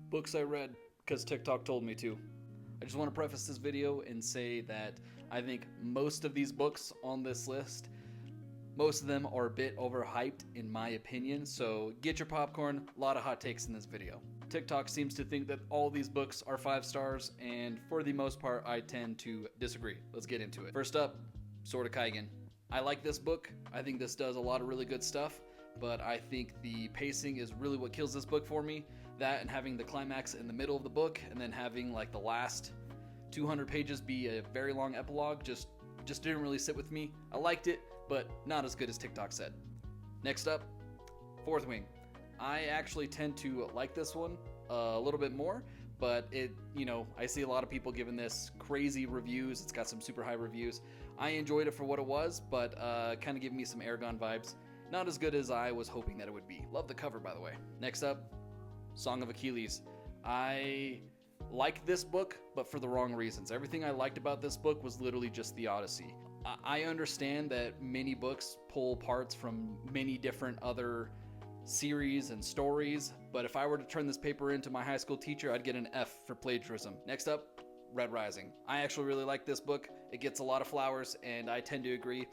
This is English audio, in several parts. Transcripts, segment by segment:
Books I read because TikTok told me to. I just want to preface this video and say that I think most of these books on this list, most of them are a bit overhyped in my opinion, so get your popcorn, a lot of hot takes in this video. TikTok seems to think that all these books are 5 stars, and for the most part I tend to disagree. Let's get into it. First up, Sword of Kaigen. I like this book. I think this does a lot of really good stuff, but I think the pacing is really what kills this book for me. That and having the climax in the middle of the book and then having like the last 200 pages be a very long epilogue just didn't really sit with me. I liked it, but not as good as TikTok said. Next up, Fourth Wing. I actually tend to like this one a little bit more, but I see a lot of people giving this crazy reviews. It's got some super high reviews. I enjoyed it for what it was, but kind of gave me some Aragon vibes. Not as good as I was hoping that it would be. Love the cover, by the way. Next up, Song of Achilles. I like this book, but for the wrong reasons. Everything I liked about this book was literally just the Odyssey. I understand that many books pull parts from many different other series and stories, but if I were to turn this paper into my high school teacher, I'd get an F for plagiarism. Next up, Red Rising. I actually really like this book. It gets a lot of flowers, and I tend to agree.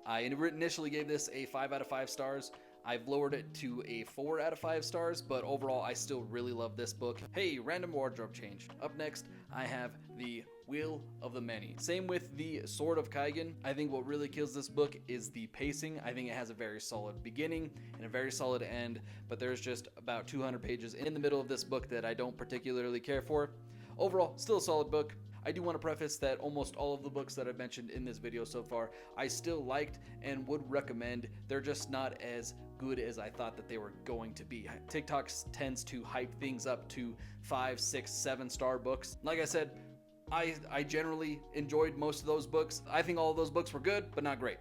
I initially gave this a 5 out of 5 stars. I've lowered it to a 4 out of 5 stars, but overall I still really love this book. Hey, random wardrobe change. Up next, I have the Wheel of the Many. Same with the Sword of Kaigen. I think what really kills this book is the pacing. I think it has a very solid beginning and a very solid end, but there's just about 200 pages in the middle of this book that I don't particularly care for. Overall, still a solid book. I do want to preface that almost all of the books that I've mentioned in this video so far, I still liked and would recommend. They're just not as good as I thought that they were going to be. TikTok tends to hype things up to 5, 6, 7 star books. Like I said, I generally enjoyed most of those books. I think all of those books were good, but not great.